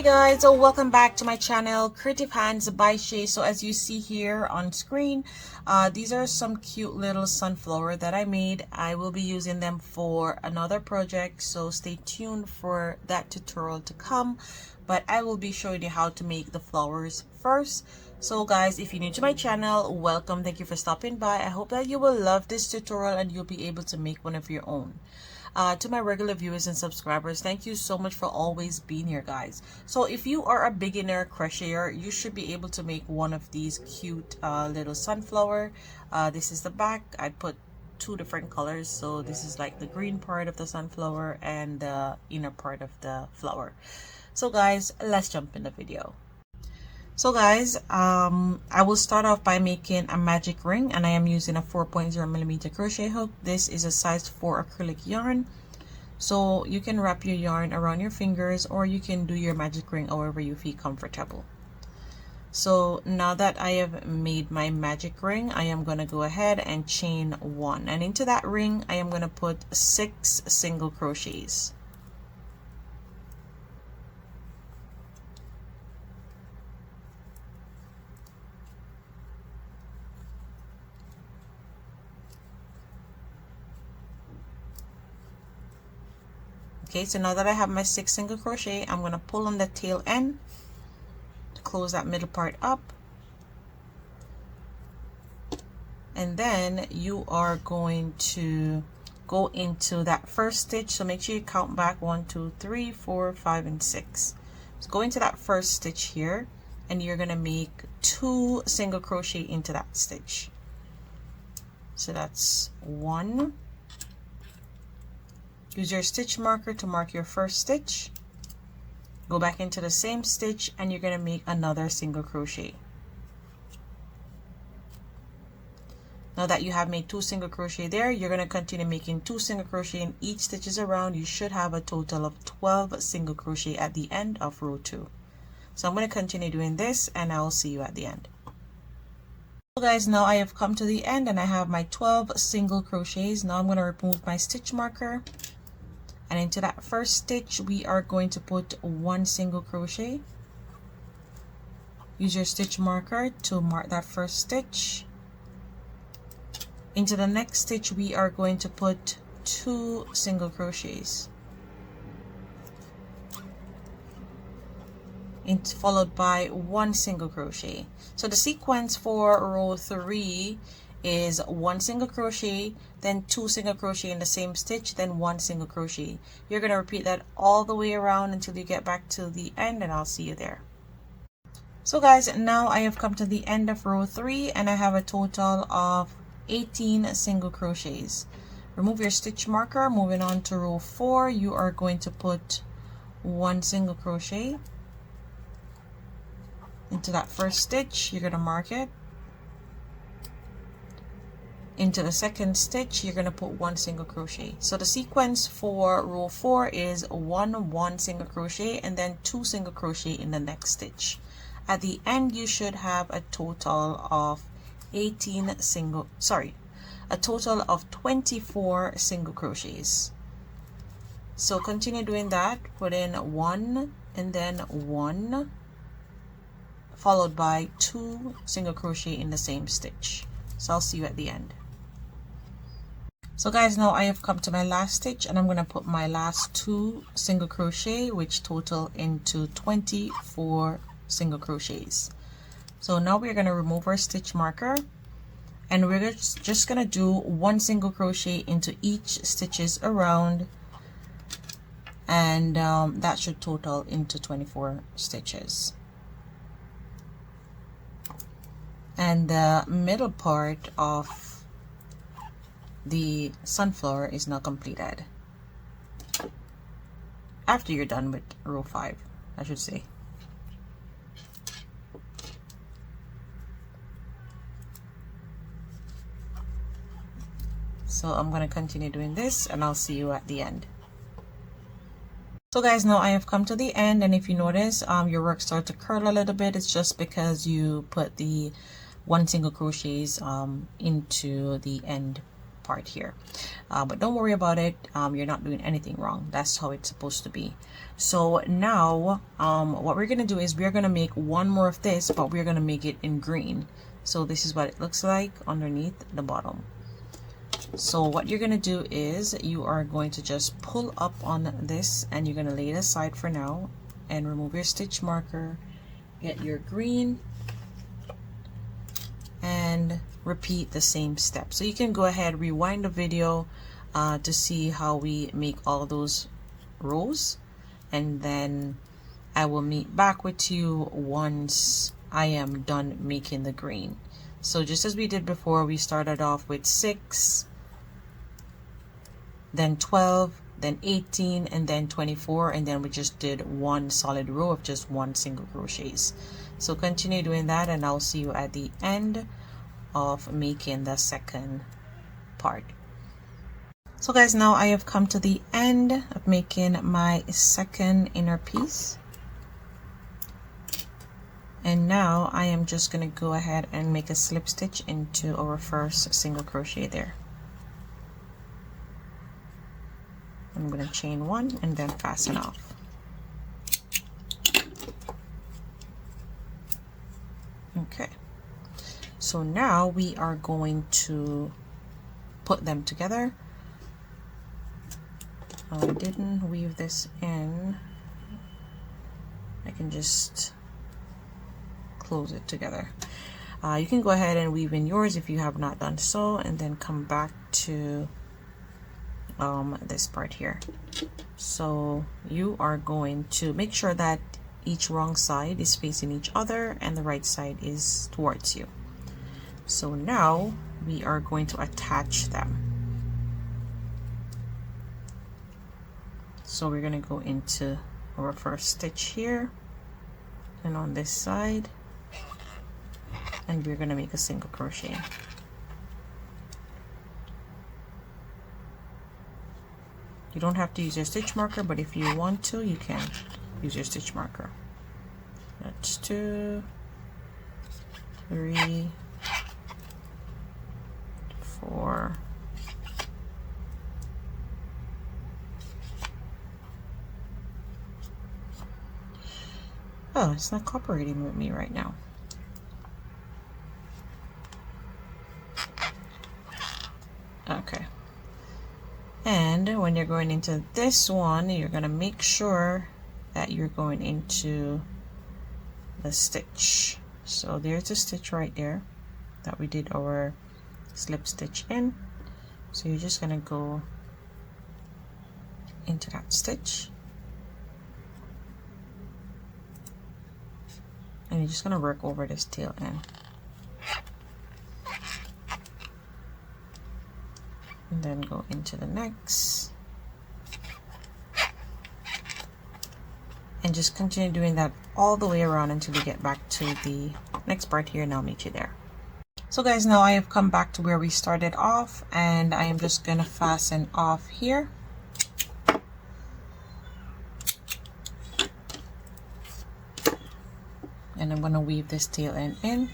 Hey guys, so welcome back to my channel, Creative Hands by Shay. So as you see here on screen, these are some cute little sunflower that I made. I will be using them for another project, so stay tuned for that tutorial to come. But I will be showing you how to make the flowers first. So guys, if you're new to my channel, welcome. Thank you for stopping by. I hope that you will love this tutorial and you'll be able to make one of your own. To my regular viewers and subscribers, thank you so much for always being here, guys. So if you are a beginner crocheter, you should be able to make one of these cute little sunflower. This is the back. I put two different colors, so this is like the green part of the sunflower and the inner part of the flower. So guys, let's jump in the video. So guys, I will start off by making a magic ring, and I am using a 4.0mm crochet hook. This is a size 4 acrylic yarn, so you can wrap your yarn around your fingers or you can do your magic ring however you feel comfortable. So now that I have made my magic ring, I am going to go ahead and chain 1, and into that ring I am going to put 6 single crochets. Okay, so now that I have my 6 single crochet, I'm going to pull on the tail end to close that middle part up. And then you are going to go into that first stitch. So make sure you count back 1, 2, 3, 4, 5, and 6. So go into that first stitch here, and you're going to make 2 single crochet into that stitch. So that's 1. Use your stitch marker to mark your first stitch. Go back into the same stitch and you're going to make another single crochet. Now that you have made 2 single crochet there, you're going to continue making 2 single crochet in each stitches around. You should have a total of 12 single crochet at the end of row 2. So I'm going to continue doing this and I will see you at the end. So guys, now I have come to the end and I have my 12 single crochets. Now I'm going to remove my stitch marker. And into that first stitch, we are going to put 1 single crochet. Use your stitch marker to mark that first stitch. Into the next stitch, we are going to put 2 single crochets. Followed by 1 single crochet. So the sequence for row 3 is 1 single crochet, then 2 single crochet in the same stitch, then 1 single crochet. You're going to repeat that all the way around until you get back to the end, and I'll see you there. So guys, now I have come to the end of row 3 and I have a total of 18 single crochets. Remove your stitch marker. Moving on to row 4, you are going to put 1 single crochet into that first stitch. You're going to mark it. Into the second stitch, you're going to put 1 single crochet. So the sequence for row 4 is 1 single crochet and then 2 single crochet in the next stitch. At the end, you should have a total of 24 single crochets. So continue doing that. Put in 1 and then 1, followed by 2 single crochet in the same stitch. So I'll see you at the end. So guys, now I have come to my last stitch and I'm going to put my last 2 single crochet, which total into 24 single crochets. So now we're going to remove our stitch marker and we're just going to do 1 single crochet into each stitches around, and that should total into 24 stitches. And the middle part of the sunflower is now completed. After you're done with row 5, I should say. So I'm going to continue doing this and I'll see you at the end. So guys, now I have come to the end, and if you notice your work started to curl a little bit, it's just because you put the 1 single crochets into the end part here. But don't worry about it. You're not doing anything wrong. That's how it's supposed to be. So now what we're gonna do is we're gonna make one more of this, but we're gonna make it in green. So this is what it looks like underneath the bottom. So what you're gonna do is you are going to just pull up on this, and you're gonna lay it aside for now and remove your stitch marker, get your green, and repeat the same step. So you can go ahead, rewind the video to see how we make all those rows, and then I will meet back with you once I am done making the green. So just as we did before, we started off with 6, then 12, then 18, and then 24, and then we just did one solid row of just one single crochets. So continue doing that, and I'll see you at the end of making the second part. So guys, now I have come to the end of making my second inner piece, and now I am just going to go ahead and make a slip stitch into our first single crochet there. I'm going to chain 1 and then fasten off. Okay, so now we are going to put them together. I didn't weave this in. I can just close it together. You can go ahead and weave in yours if you have not done so, and then come back to this part here. So you are going to make sure that each wrong side is facing each other and the right side is towards you. So now we are going to attach them. So we're going to go into our first stitch here and on this side, and we're going to make a single crochet. You don't have to use your stitch marker, but if you want to, you can use your stitch marker. That's 2, 3, 4, oh, it's not cooperating with me right now. Okay. And when you're going into this one, you're going to make sure that you're going into the stitch. So there's a stitch right there that we did our slip stitch in. So you're just going to go into that stitch, and you're just going to work over this tail end. And then go into the next, and just continue doing that all the way around until you get back to the next part here, and I'll meet you there. So guys, now I have come back to where we started off, and I am just gonna fasten off here. And I'm gonna weave this tail end in.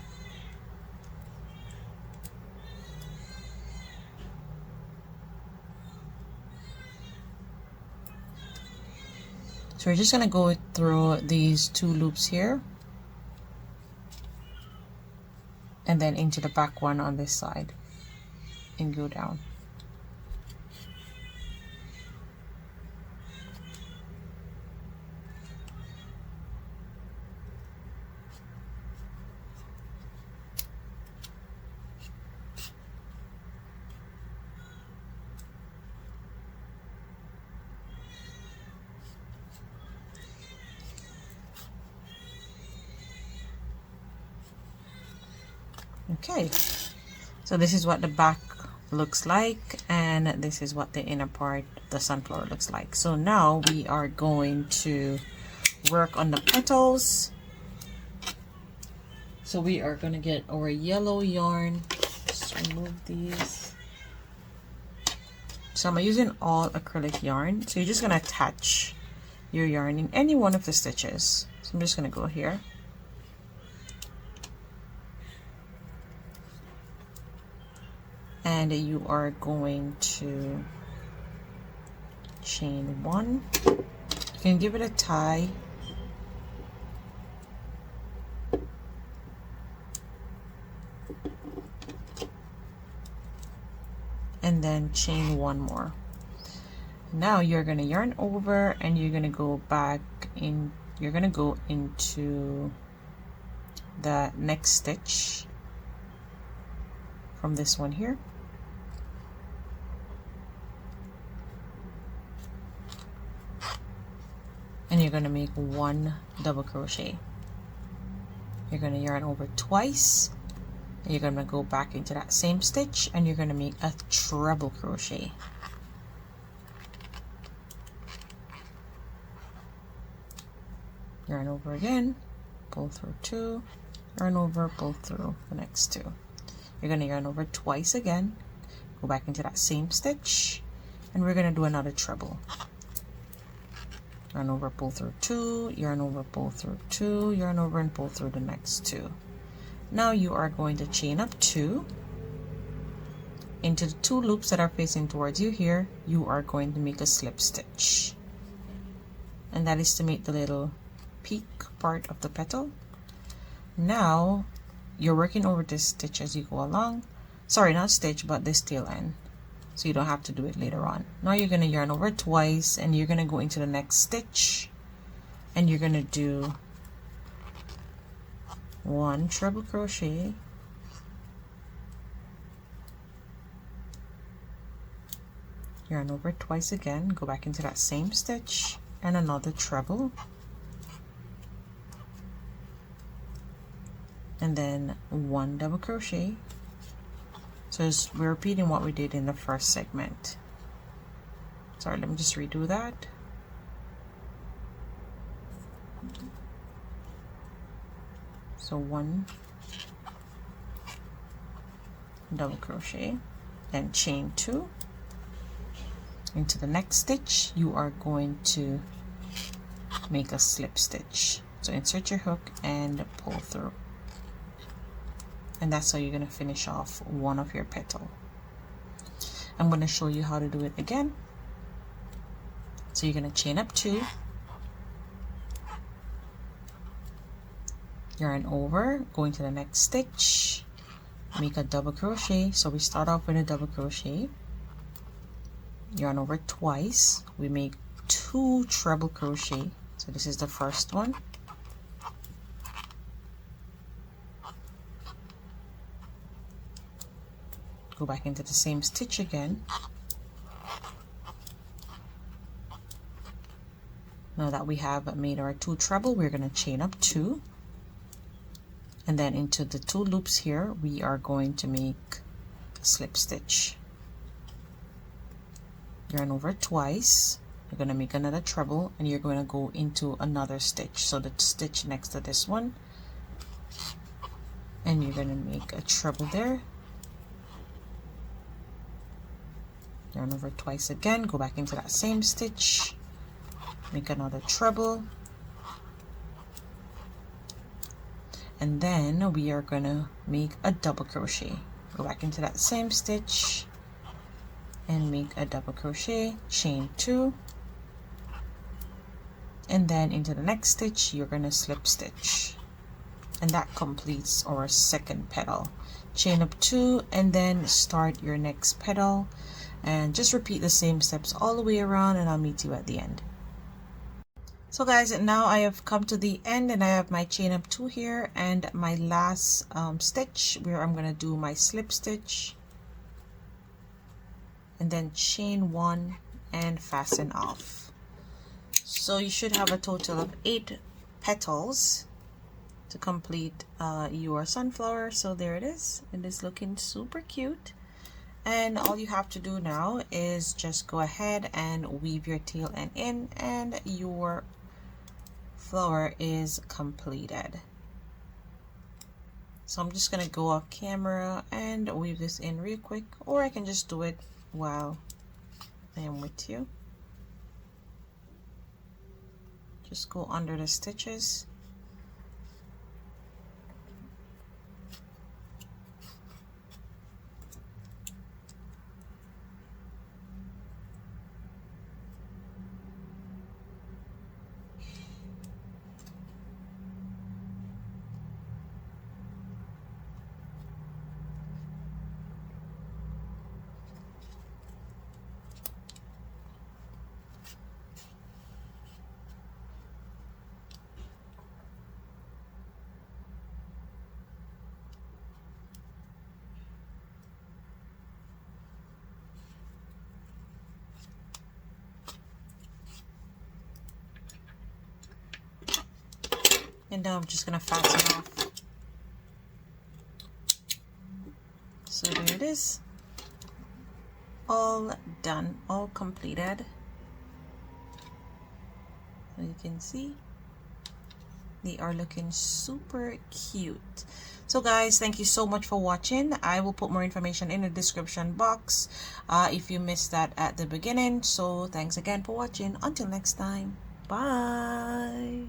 So we're just going to go through these 2 loops here, and then into the back one on this side and go down. Okay, so this is what the back looks like, and this is what the inner part, the sunflower, looks like. So now we are going to work on the petals. So we are going to get our yellow yarn. Just remove these. So I'm using all acrylic yarn. So you're just going to attach your yarn in any one of the stitches. So I'm just going to go here. and you are going to chain 1. You can give it a tie, and then chain 1 more. Now you're going to yarn over and you're going to go back in, you're going to go into the next stitch from this one here, and you're going to make 1 double crochet. You're going to yarn over twice, and you're going to go back into that same stitch and you're going to make a treble crochet. Yarn over again, pull through 2, yarn over, pull through the next 2. You're going to yarn over twice again, go back into that same stitch, and we're going to do another treble. Yarn over, pull through 2, yarn over, pull through 2, yarn over and pull through the next 2. Now you are going to chain up 2 into the 2 loops that are facing towards you here. You are going to make a slip stitch, and that is to make the little peak part of the petal. Now you're working over this stitch as you go along. Sorry, not stitch, but this tail end, so you don't have to do it later on. Now you're going to yarn over twice and you're going to go into the next stitch and you're going to do 1 treble crochet, yarn over twice again, go back into that same stitch and another treble, and then 1 double crochet. So we're repeating what we did in the first segment. Sorry, let me just redo that. So 1 double crochet, then chain 2 into the next stitch. You are going to make a slip stitch. So insert your hook and pull through, and that's how you're going to finish off one of your petal. I'm going to show you how to do it again. So you're going to chain up 2, yarn over, go into the next stitch, make a double crochet. So we start off with a double crochet, yarn over twice, we make 2 treble crochet. So this is the first one, go back into the same stitch again. Now that we have made our 2 treble, we're going to chain up 2, and then into the 2 loops here we are going to make a slip stitch. Yarn over twice, you're going to make another treble, and you're going to go into another stitch, so the stitch next to this one, and you're going to make a treble there. Yarn over twice again, go back into that same stitch, make another treble, and then we are going to make a double crochet. Go back into that same stitch and make a double crochet, chain 2, and then into the next stitch you're going to slip stitch, and that completes our second petal. Chain up 2 and then start your next petal, and just repeat the same steps all the way around, and I'll meet you at the end. So guys, now I have come to the end and I have my chain up 2 here and my last stitch where I'm going to do my slip stitch and then chain 1 and fasten off. So you should have a total of 8 petals to complete your sunflower. So there it is. It is looking super cute. And all you have to do now is just go ahead and weave your tail end in, and your flower is completed. So I'm just gonna go off camera and weave this in real quick, or I can just do it while I am with you. Just go under the stitches. And now I'm just gonna fasten off. So there it is, all done, all completed. So you can see they are looking super cute. So guys, thank you so much for watching. I will put more information in the description box if you missed that at the beginning. So thanks again for watching. Until next time, bye.